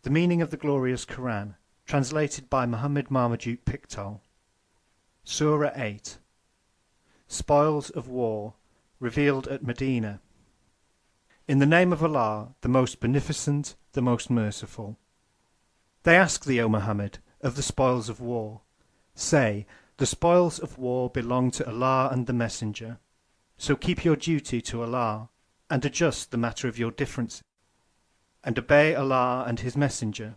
The meaning of the glorious Koran, translated by Mohammed Marmaduke Pickthall. Surah 8. Spoils of war, revealed at Medina. In the name of Allah, the most beneficent, the most merciful. They ask thee, O Muhammad, of the spoils of war. Say, the spoils of war belong to Allah and the Messenger. So keep your duty to Allah, and adjust the matter of your differences, and obey Allah and His Messenger,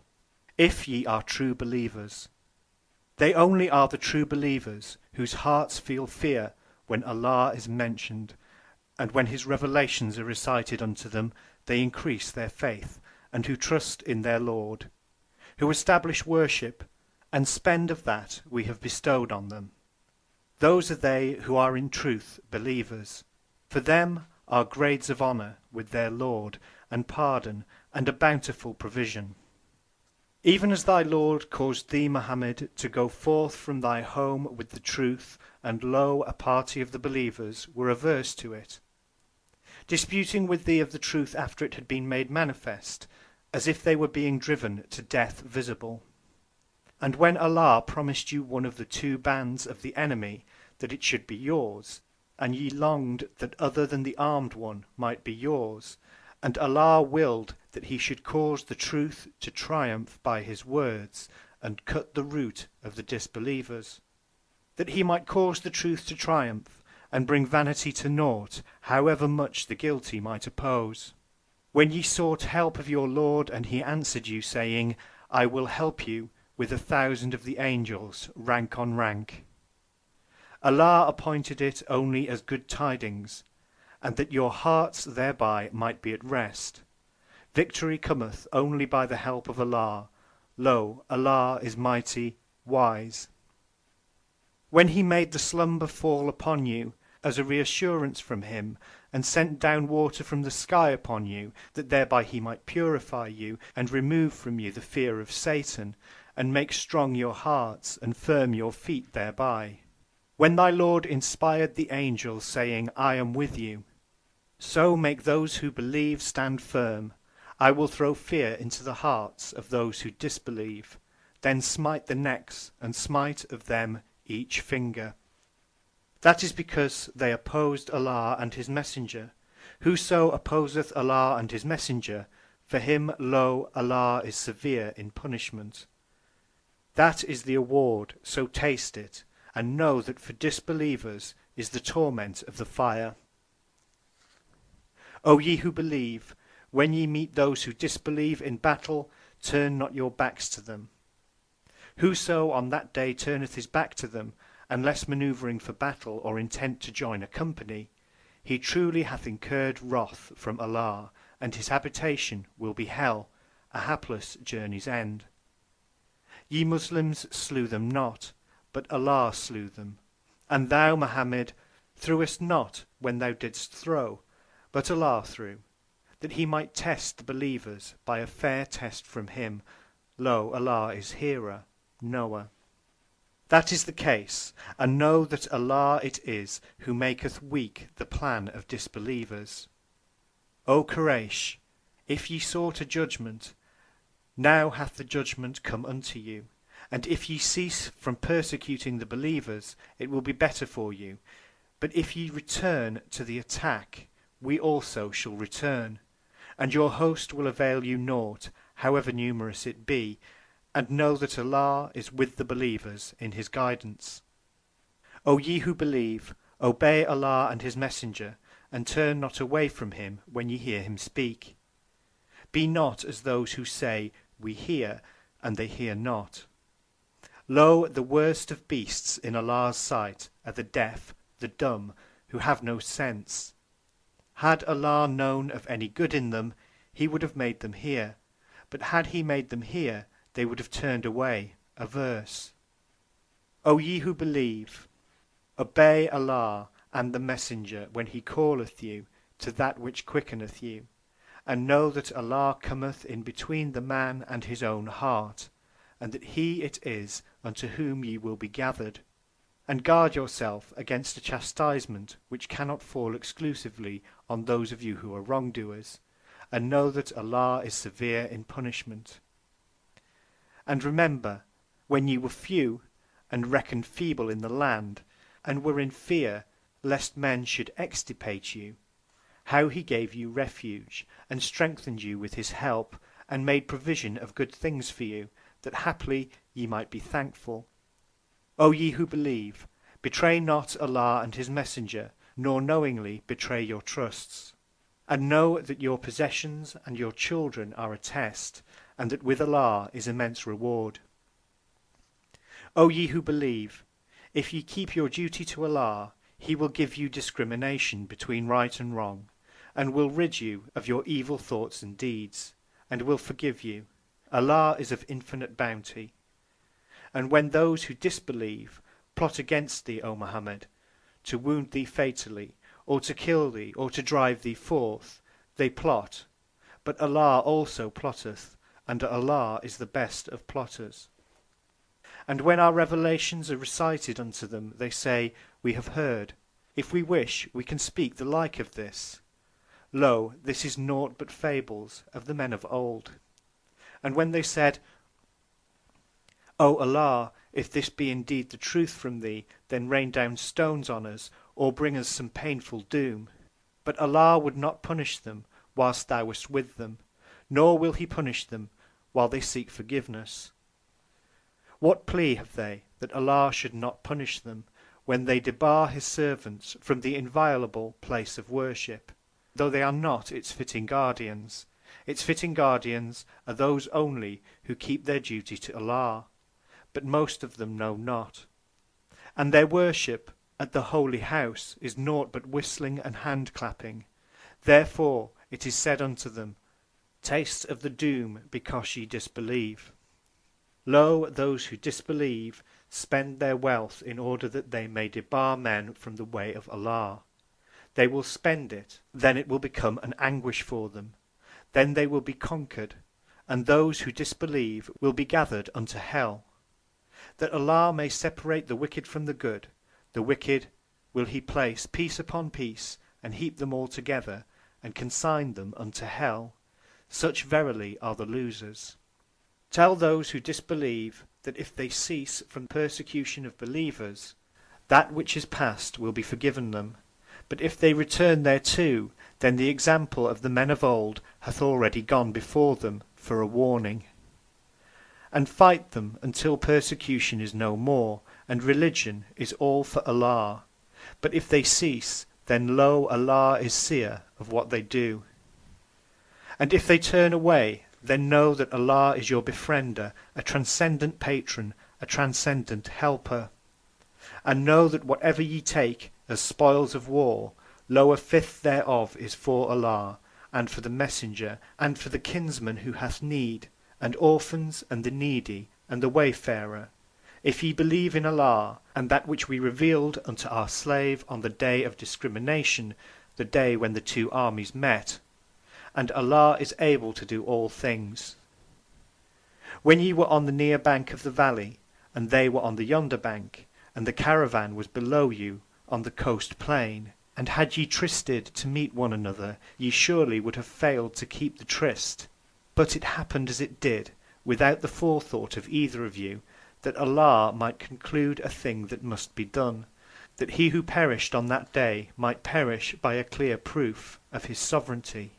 if ye are true believers. They only are the true believers whose hearts feel fear when Allah is mentioned, and when His revelations are recited unto them, they increase their faith, and who trust in their Lord, who establish worship, and spend of that we have bestowed on them. Those are they who are in truth believers. For them are grades of honour with their Lord, and pardon, and a bountiful provision. Even as thy Lord caused thee, Muhammad, to go forth from thy home with the truth, and lo, a party of the believers were averse to it, disputing with thee of the truth after it had been made manifest, as if they were being driven to death visible. And when Allah promised you one of the two bands of the enemy, that it should be yours, and ye longed that other than the armed one might be yours, and Allah willed that He should cause the truth to triumph by His words, and cut the root of the disbelievers, that He might cause the truth to triumph, and bring vanity to naught, however much the guilty might oppose. When ye sought help of your Lord, and He answered you, saying, I will help you with 1,000 of the angels, rank on rank. Allah appointed it only as good tidings, and that your hearts thereby might be at rest. Victory cometh only by the help of Allah. Lo, Allah is mighty, wise. When He made the slumber fall upon you, as a reassurance from Him, and sent down water from the sky upon you, that thereby He might purify you, and remove from you the fear of Satan, and make strong your hearts, and firm your feet thereby. When thy Lord inspired the angels, saying, I am with you, so make those who believe stand firm. I will throw fear into the hearts of those who disbelieve, then smite the necks, and smite of them each finger. That is because they opposed Allah and His Messenger. Whoso opposeth Allah and His Messenger, for him, lo, Allah is severe in punishment. That is the award, so taste it, and know that for disbelievers is the torment of the fire. O ye who believe, when ye meet those who disbelieve in battle, turn not your backs to them. Whoso on that day turneth his back to them, unless manoeuvring for battle or intent to join a company, he truly hath incurred wrath from Allah, and his habitation will be hell, a hapless journey's end. Ye Muslims slew them not, but Allah slew them. And thou, Muhammad, threwest not when thou didst throw, but Allah threw, that He might test the believers by a fair test from Him. Lo, Allah is hearer, knower. That is the case, and know that Allah it is who maketh weak the plan of disbelievers. O Quraysh, if ye sought a judgment, now hath the judgment come unto you, and if ye cease from persecuting the believers, it will be better for you. But if ye return to the attack, we also shall return, and your host will avail you naught, however numerous it be, and know that Allah is with the believers in His guidance. O ye who believe, obey Allah and His Messenger, and turn not away from Him when ye hear Him speak. Be not as those who say, we hear, and they hear not. Lo, the worst of beasts in Allah's sight are the deaf, the dumb, who have no sense. Had Allah known of any good in them, He would have made them hear, but had He made them hear, they would have turned away, averse. O ye who believe, obey Allah and the Messenger when He calleth you to that which quickeneth you, and know that Allah cometh in between the man and his own heart, and that He it is unto whom ye will be gathered. And guard yourself against a chastisement which cannot fall exclusively on those of you who are wrongdoers, and know that Allah is severe in punishment. And remember, when ye were few, and reckoned feeble in the land, and were in fear lest men should extirpate you, how he gave you refuge, and strengthened you with his help, and made provision of good things for you, that haply ye might be thankful. O ye who believe, betray not Allah and his messenger, nor knowingly betray your trusts. And know that your possessions and your children are a test, and that with Allah is immense reward. O ye who believe, if ye keep your duty to Allah, he will give you discrimination between right and wrong, and will rid you of your evil thoughts and deeds, and will forgive you. Allah is of infinite bounty. And when those who disbelieve plot against thee, O Muhammad, to wound thee fatally, or to kill thee, or to drive thee forth, they plot, but Allah also plotteth, and Allah is the best of plotters. And when our revelations are recited unto them, they say, We have heard. If we wish, we can speak the like of this. Lo, this is naught but fables of the men of old. And when they said, O Allah, if this be indeed the truth from thee, then rain down stones on us, or bring us some painful doom. But Allah would not punish them whilst thou wast with them, nor will he punish them while they seek forgiveness. What plea have they that Allah should not punish them when they debar his servants from the inviolable place of worship, though they are not its fitting guardians? Its fitting guardians are those only who keep their duty to Allah, but most of them know not. And their worship at the holy house is naught but whistling and hand-clapping. Therefore it is said unto them, Taste of the doom because ye disbelieve. Lo, those who disbelieve spend their wealth in order that they may debar men from the way of Allah. They will spend it, then it will become an anguish for them. Then they will be conquered, and those who disbelieve will be gathered unto hell. That Allah may separate the wicked from the good, the wicked will he place piece upon piece, and heap them all together, and consign them unto hell. Such verily are the losers. Tell those who disbelieve that if they cease from persecution of believers, that which is past will be forgiven them. But if they return thereto, then the example of the men of old hath already gone before them for a warning. And fight them until persecution is no more, and religion is all for Allah. But if they cease, then lo, Allah is seer of what they do. And if they turn away, then know that Allah is your befriender, a transcendent patron, a transcendent helper. And know that whatever ye take as spoils of war, lo, a fifth thereof is for Allah, and for the messenger, and for the kinsman who hath need, and orphans, and the needy, and the wayfarer. If ye believe in Allah, and that which we revealed unto our slave on the day of discrimination, the day when the two armies met, and Allah is able to do all things. When ye were on the near bank of the valley, and they were on the yonder bank, and the caravan was below you on the coast plain, and had ye trysted to meet one another, ye surely would have failed to keep the tryst. But it happened as it did, without the forethought of either of you, that Allah might conclude a thing that must be done, that he who perished on that day might perish by a clear proof of his sovereignty,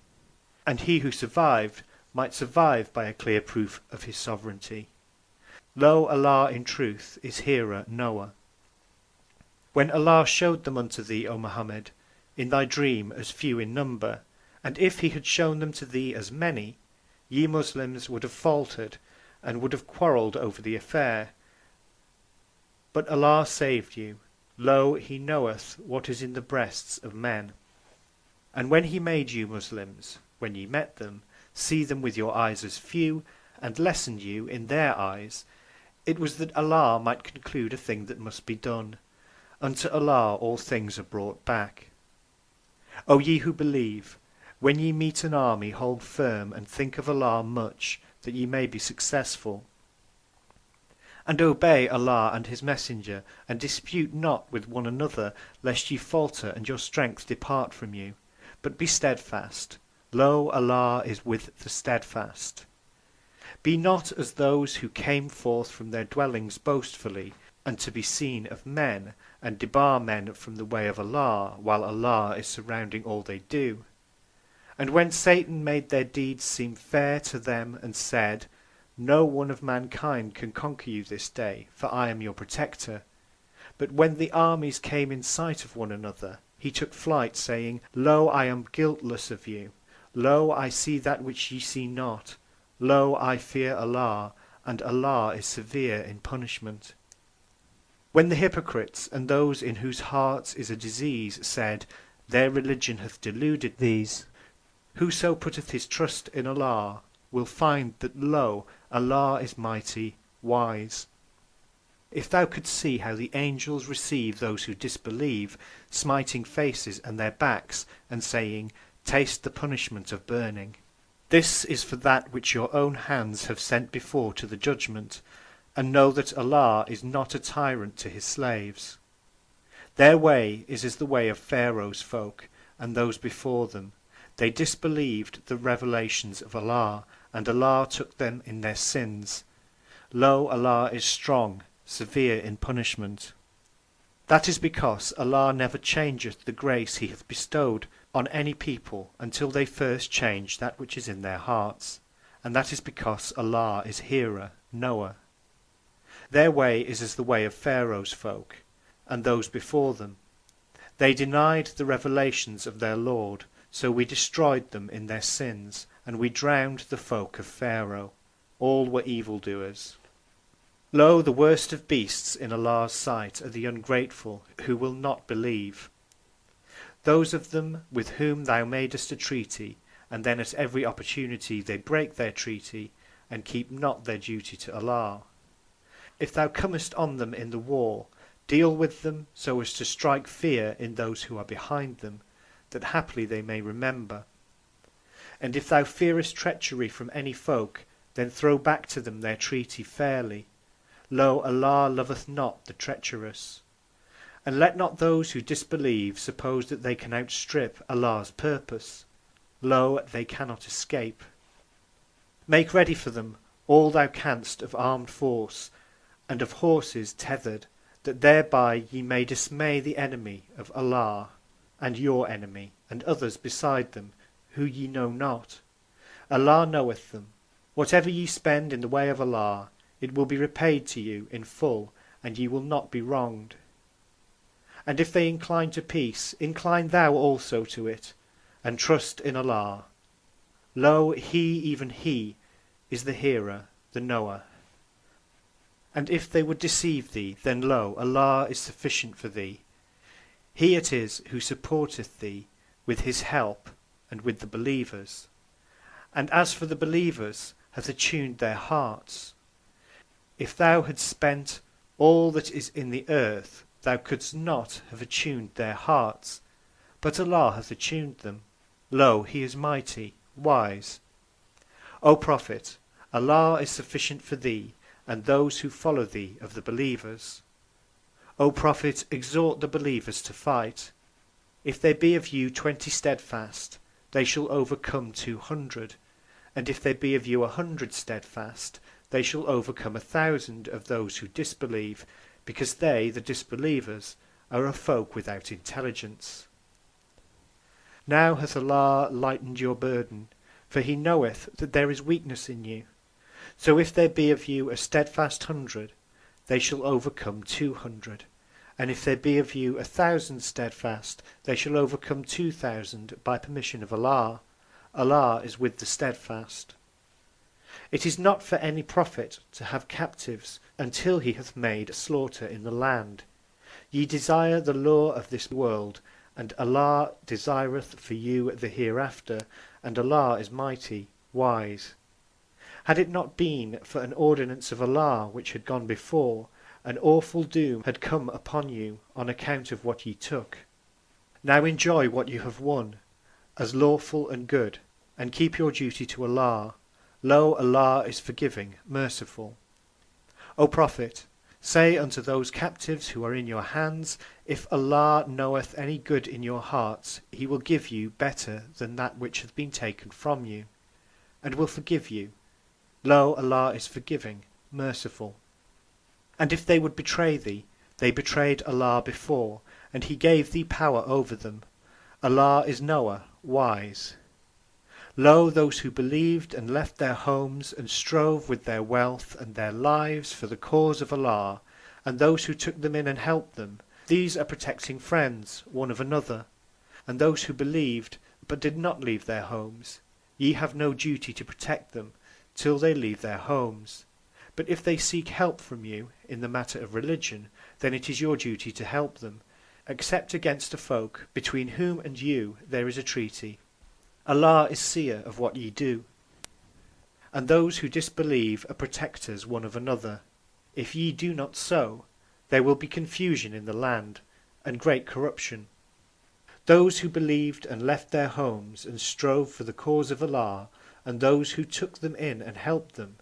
and he who survived might survive by a clear proof of his sovereignty. Lo, Allah in truth is hearer, knower. When Allah showed them unto thee, O Muhammad, in thy dream as few in number, and if he had shown them to thee as many, ye Muslims would have faltered, and would have quarrelled over the affair. But Allah saved you. Lo, he knoweth what is in the breasts of men. And when he made you Muslims, when ye met them, see them with your eyes as few, and lessened you in their eyes, it was that Allah might conclude a thing that must be done. Unto Allah all things are brought back. O ye who believe, when ye meet an army, hold firm, and think of Allah much, that ye may be successful. And obey Allah and his messenger, and dispute not with one another, lest ye falter and your strength depart from you. But be steadfast. Lo, Allah is with the steadfast. Be not as those who came forth from their dwellings boastfully, and to be seen of men, and debar men from the way of Allah, while Allah is surrounding all they do. And when Satan made their deeds seem fair to them, and said, No one of mankind can conquer you this day, for I am your protector. But when the armies came in sight of one another, he took flight, saying, Lo, I am guiltless of you. Lo, I see that which ye see not. Lo, I fear Allah, and Allah is severe in punishment. When the hypocrites, and those in whose hearts is a disease, said, Their religion hath deluded these, whoso putteth his trust in Allah will find that, lo, Allah is mighty, wise. If thou couldst see how the angels receive those who disbelieve, smiting faces and their backs, and saying, Taste the punishment of burning. This is for that which your own hands have sent before to the judgment, and know that Allah is not a tyrant to his slaves. Their way is as the way of Pharaoh's folk, and those before them. They disbelieved the revelations of Allah, and Allah took them in their sins. Lo, Allah is strong, severe in punishment. That is because Allah never changeth the grace he hath bestowed on any people until they first change that which is in their hearts, and that is because Allah is hearer, knower. Their way is as the way of Pharaoh's folk, and those before them. They denied the revelations of their Lord, so we destroyed them in their sins, and we drowned the folk of Pharaoh. All were evildoers. Lo, the worst of beasts in Allah's sight are the ungrateful, who will not believe. Those of them with whom thou madest a treaty, and then at every opportunity they break their treaty, and keep not their duty to Allah. If thou comest on them in the war, deal with them so as to strike fear in those who are behind them, that haply they may remember. And if thou fearest treachery from any folk, then throw back to them their treaty fairly. Lo, Allah loveth not the treacherous. And let not those who disbelieve suppose that they can outstrip Allah's purpose. Lo, they cannot escape. Make ready for them all thou canst of armed force, and of horses tethered, that thereby ye may dismay the enemy of Allah, and your enemy, and others beside them, who ye know not. Allah knoweth them. Whatever ye spend in the way of Allah, it will be repaid to you in full, and ye will not be wronged. And if they incline to peace, incline thou also to it, and trust in Allah. Lo, He, even He, is the hearer, the knower. And if they would deceive thee, then lo, Allah is sufficient for thee. He it is who supporteth thee with his help, and with the believers. And as for the believers, hath attuned their hearts. If thou hadst spent all that is in the earth, thou couldst not have attuned their hearts, but Allah hath attuned them. Lo, He is mighty, wise. O Prophet, Allah is sufficient for thee, and those who follow thee of the believers. O Prophet, exhort the believers to fight. If there be of you 20 steadfast, they shall overcome 200, and if there be of you 100 steadfast, they shall overcome 1,000 of those who disbelieve, because they, the disbelievers, are a folk without intelligence. Now hath Allah lightened your burden, for He knoweth that there is weakness in you. So if there be of you a steadfast 100, they shall overcome 200, and if there be of you 1,000 steadfast, they shall overcome 2,000 by permission of Allah. Allah is with the steadfast. It is not for any prophet to have captives until he hath made slaughter in the land. Ye desire the law of this world, and Allah desireth for you the hereafter, and Allah is mighty, wise. Had it not been for an ordinance of Allah which had gone before, an awful doom had come upon you on account of what ye took. Now enjoy what you have won, as lawful and good, and keep your duty to Allah. Lo, Allah is forgiving, merciful. O Prophet, say unto those captives who are in your hands, if Allah knoweth any good in your hearts, He will give you better than that which hath been taken from you, and will forgive you. Lo, Allah is forgiving, merciful. And if they would betray thee, they betrayed Allah before, and He gave thee power over them. Allah is knower, wise. Lo, those who believed and left their homes and strove with their wealth and their lives for the cause of Allah, and those who took them in and helped them, these are protecting friends one of another. And those who believed but did not leave their homes, ye have no duty to protect them till they leave their homes. But if they seek help from you in the matter of religion, then it is your duty to help them, except against a folk between whom and you there is a treaty. Allah is seer of what ye do. And those who disbelieve are protectors one of another. If ye do not so, there will be confusion in the land, and great corruption. Those who believed and left their homes and strove for the cause of Allah, and those who took them in and helped them,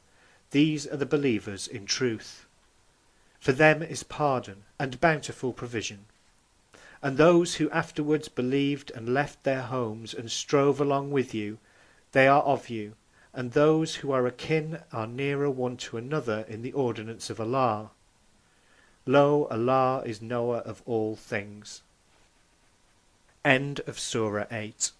these are the believers in truth. For them is pardon and bountiful provision. And those who afterwards believed and left their homes and strove along with you, they are of you, and those who are akin are nearer one to another in the ordinance of Allah. Lo, Allah is knower of all things. End of Surah 8.